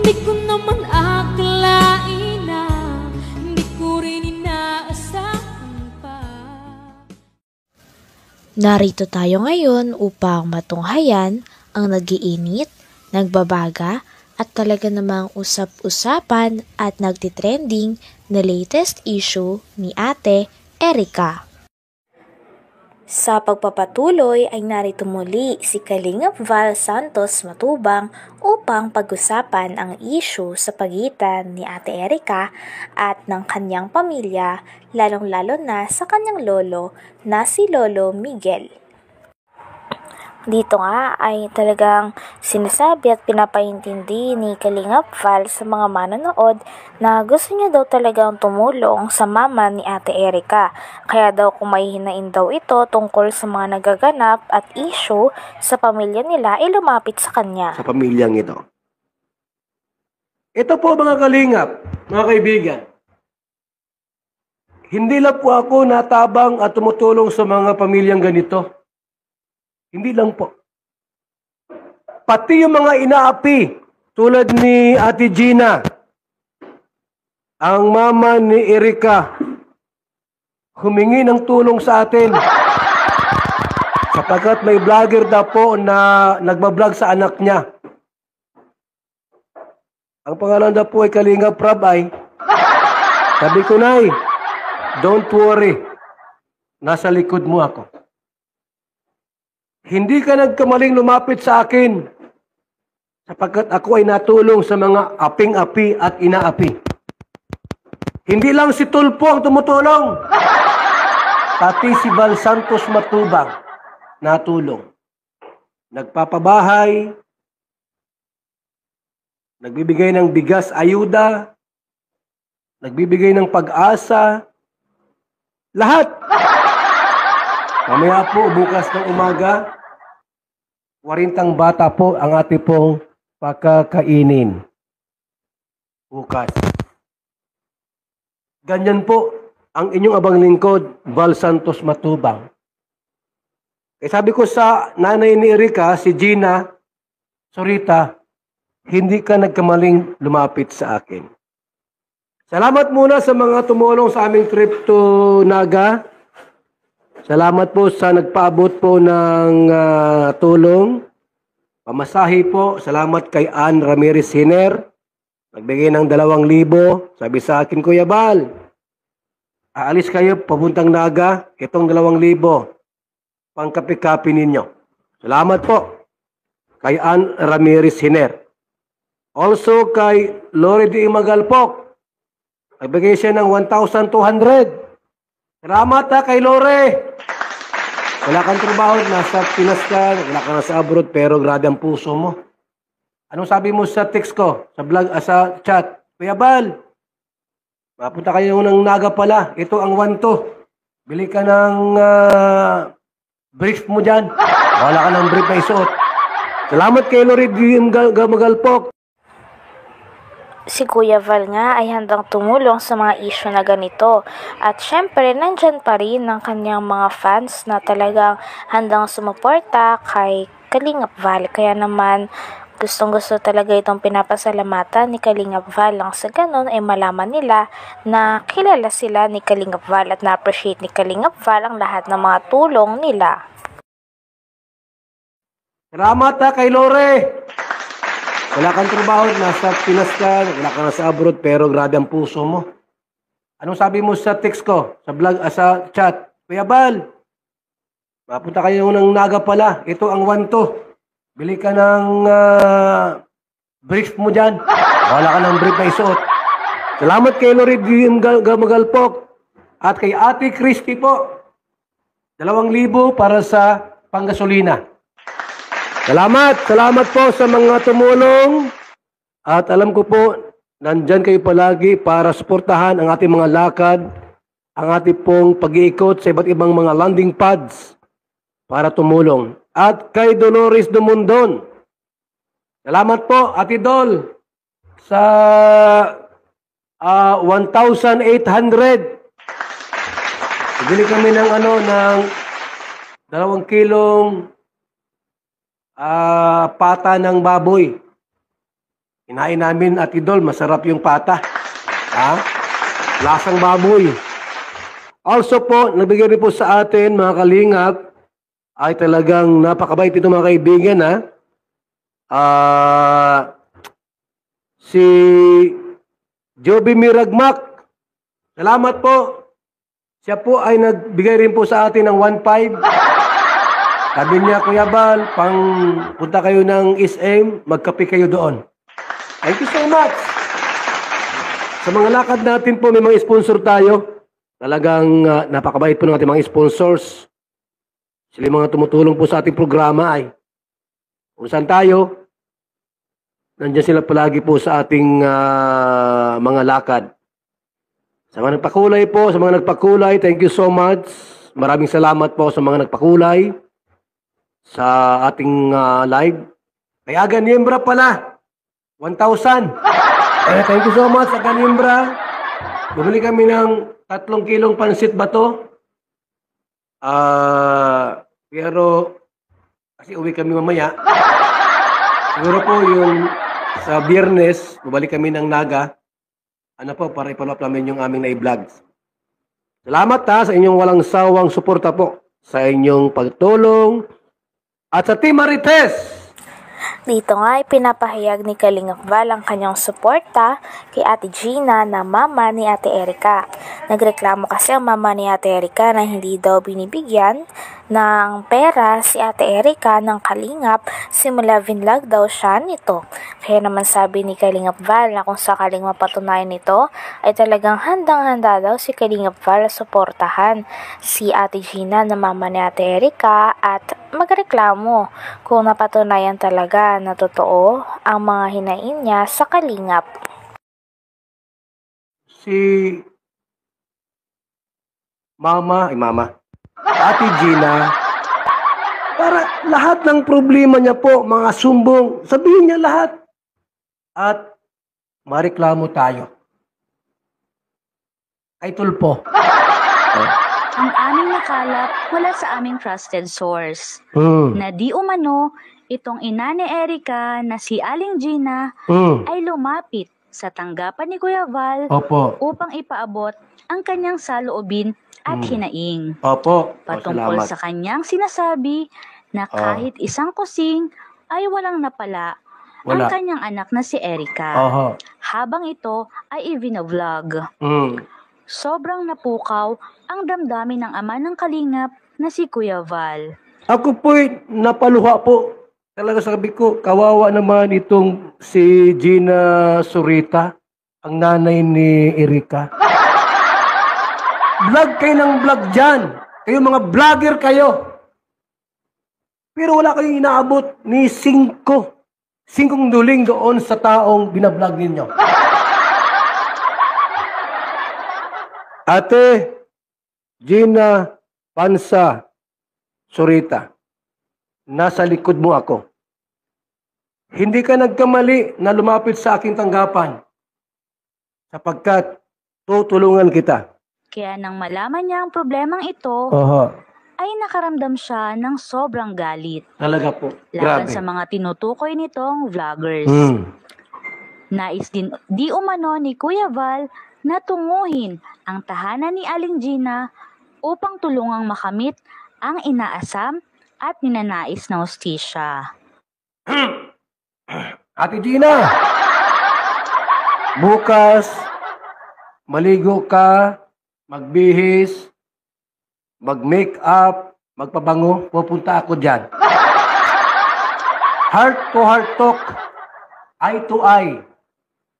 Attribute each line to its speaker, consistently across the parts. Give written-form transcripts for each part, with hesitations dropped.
Speaker 1: Di ko naman akalain na hindi ko rin inaasahan pa.
Speaker 2: Narito tayo ngayon upang matunghayan ang nagiinit, nagbabaga at talaga namang usap-usapan at nagtitrending na latest issue ni Ate Erica. Sa pagpapatuloy ay narito muli si Kalingap Val Santos Matubang upang pag-usapan ang issue sa pagitan ni Ate Erica at ng kanyang pamilya, lalong-lalo na sa kanyang lolo na si Lolo Miguel. Dito nga ay talagang sinasabi at pinapaintindi ni Kalingap Val sa mga manonood na gusto niya daw talagang tumulong sa mama ni Ate Erica. Kaya daw kung mahihinain daw ito tungkol sa mga nagaganap at issue sa pamilya nila ay lumapit sa kanya.
Speaker 3: Sa pamilyang ito. Ito po mga kalingap, mga kaibigan. Hindi lang po ako natabang at tumutulong sa mga pamilyang ganito. Hindi lang po. Pati yung mga inaapi, tulad ni Ate Gina, ang mama ni Erica, humingi ng tulong sa atin. Sapagkat may vlogger daw po na nagbablog sa anak niya. Ang pangalan daw po ay Kalingap Prabay. Sabi ko, Nay, don't worry. Nasa likod mo ako. Hindi ka nagkamaling lumapit sa akin sapagkat ako ay natulong sa mga aping-api at inaapi. Hindi lang si Tulpo ang tumutulong. Pati si Val Santos Matubang natulong. Nagpapabahay, nagbibigay ng bigas ayuda, nagbibigay ng pag-asa, lahat. Mamaya po, bukas ng umaga, 40 bata po ang ating pong pakakainin. Bukas. Ganyan po ang inyong abang lingkod, Val Santos Matubang. Kaya sabi ko sa nanay ni Erica, si Gina, Sorita, hindi ka nagkamaling lumapit sa akin. Salamat muna sa mga tumulong sa aming trip to Naga. Salamat po sa nagpaabot po ng tulong. Pamasahe po. Salamat kay Ann Ramirez Hiner. Nagbigay ng 2,000. Sabi sa akin, Kuya Bal, aalis kayo papuntang Naga. Itong 2,000. Pangkapi-kapi ninyo. Salamat po kay Ann Ramirez Hiner. Also kay Lori D. Magalpok. Nagbigay siya ng 1,200. Salamat kay Lore. Wala kang trabaho, nasa Pinas ka, wala ka nasa abroad, pero grabe ang puso mo. Anong sabi mo sa text ko, sa vlog, sa chat? Kuya Bal, mapunta kayo ng Naga pala. Ito ang 1-2. Bili ka ng brief mo dyan. Wala ka ng brief na isuot. Salamat kay Lore Magalpok.
Speaker 2: Si Kuya Val nga ay handang tumulong sa mga issue na ganito. At syempre, nandyan pa rin ang kanyang mga fans na talagang handang sumuporta kay Kalingap Val. Kaya naman, gustong-gusto talaga itong pinapasalamatan ni Kalingap Val. Lang sa ganun ay malaman nila na kilala sila ni Kalingap Val at na-appreciate ni Kalingap Val ang lahat ng mga tulong nila.
Speaker 3: Salamat kay Lore. Wala kang trabaho, nasa Pinas ka, wala ka nasa abroad, pero grabe ang puso mo. Anong sabi mo sa text ko, sa vlog, sa chat? Kuya Bal, mapunta kayo ng Naga pala. Ito ang 1-2. Bili ka ng brief mo dyan. Wala ka ng brief na isuot. Salamat kay Lori Magalpok at kay Ate Christy po. 2,000 para sa panggasolina. Salamat po sa mga tumulong at alam ko po, nandyan kayo palagi para suportahan ang ating mga lakad, ang ating pong pag-iikot sa iba't ibang mga landing pads para tumulong. At kay Dolores Dumundon, salamat po Ate Dol sa 1,800. Bili kami ng ng 2 kilong pata ng baboy. Kinain namin, Ate Dol, masarap yung pata. Ha? Lasang baboy. Also po, nagbigay rin po sa atin, mga kalingap, ay talagang napakabait ito mga kaibigan, ha? Si Joby Miragmak. Salamat po. Siya po ay nagbigay rin po sa atin ng 1.5. Sabi niya, Kuya Bal, pang punta kayo ng SM, magkape kayo doon. Thank you so much. Sa mga lakad natin po, may mga sponsor tayo. Talagang napakabait po ng ating mga sponsors. Sila yung mga tumutulong po sa ating programa ay kung saan tayo, nandiyan sila palagi po sa ating mga lakad. Sa mga nagpakulay po, sa mga nagpakulay, thank you so much. Maraming salamat po sa mga nagpakulay sa ating live. Kay Aga Niembra pala, 1,000. Thank you so much, Aga Niembra. Bumili kami ng 3 kilong pansit bato. Pero, kasi uwi kami mamaya. Siguro po yung sa Biyernes, babalik kami ng Naga. Ano po, para ipalap namin yung aming na-vlogs. Salamat sa inyong walang sawang suporta po. Sa inyong pagtulong. At sa Team Marites.
Speaker 2: Dito nga ay pinapahayag ni Kalingap Val ang kanyang suporta kay Ate Gina na mama ni Ate Erica. Nagreklamo kasi ang mama ni Ate Erica na hindi daw binibigyan ng pera si Ate Erica ng Kalingap simula vinlog daw siya nito. Kaya naman sabi ni Kalingap Val na kung sakaling mapatunayan nito ay talagang handang-handa daw si Kalingap Val suportahan si Ate Gina na mama ni Ate Erica at magreklamo kung napatunayan talaga na totoo ang mga hinain niya sa Kalingap.
Speaker 3: Si Ate Gina, para lahat ng problema niya po, mga sumbong, sabihin niya lahat. At mareklamo tayo. Kay Tulpo.
Speaker 4: Ang aming nakalap mula sa aming trusted source na di umano itong ina ni Erica na si Aling Gina ay lumapit sa tanggapan ni Kuya Val upang ipaabot ang kanyang saloobin at hinaing. Patungkol sa kanyang sinasabi na kahit isang kusing ay walang napala ang kanyang anak na si Erica habang ito ay i-vlog. Sobrang napukaw ang damdamin ng ama ng Kalingap na si Kuya Val.
Speaker 3: Ako po'y napaluha po. Talaga sabi ko, kawawa naman itong si Gina Zurita, ang nanay ni Erica. Vlog kayo ng vlog dyan. Kayo mga vlogger kayo. Pero wala kayong inaabot ni 5 duling doon sa taong binablog ninyo. Ate Gina Pansa Zurita, nasa likod mo ako. Hindi ka nagkamali na lumapit sa aking tanggapan sapagkat tutulungan kita.
Speaker 4: Kaya nang malaman niya ang problemang ito, ay nakaramdam siya ng sobrang galit.
Speaker 3: Talaga po.
Speaker 4: Laban
Speaker 3: Grabe.
Speaker 4: sa mga tinutukoy nitong vloggers. Nais din di umano ni Kuya Val na tunguhin ang tahanan ni Aling Gina upang tulungang makamit ang inaasam at ninanais na hustisya.
Speaker 3: Ate Gina, bukas, maligo ka, magbihis, mag-make up, magpabango, pupunta ako dyan. Heart to heart talk, eye to eye.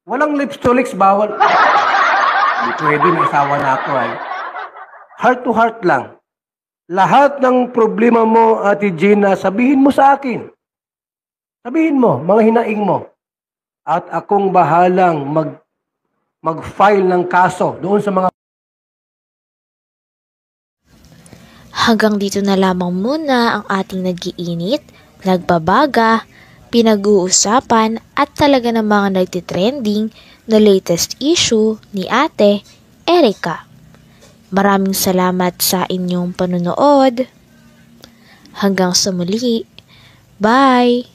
Speaker 3: Walang lips to lips, bawal. Hindi pwede, may asawa na ako ay. Heart to heart lang. Lahat ng problema mo, Ate Gina, sabihin mo sa akin. Sabihin mo, mga hinaing mo. At akong bahalang mag-file ng kaso doon sa mga...
Speaker 2: Hanggang dito na lamang muna ang ating nag-iinit, nagbabaga, pinag-uusapan at talaga ng mga nagtitrending na latest issue ni Ate Erica. Maraming salamat sa inyong panonood. Hanggang sa muli. Bye!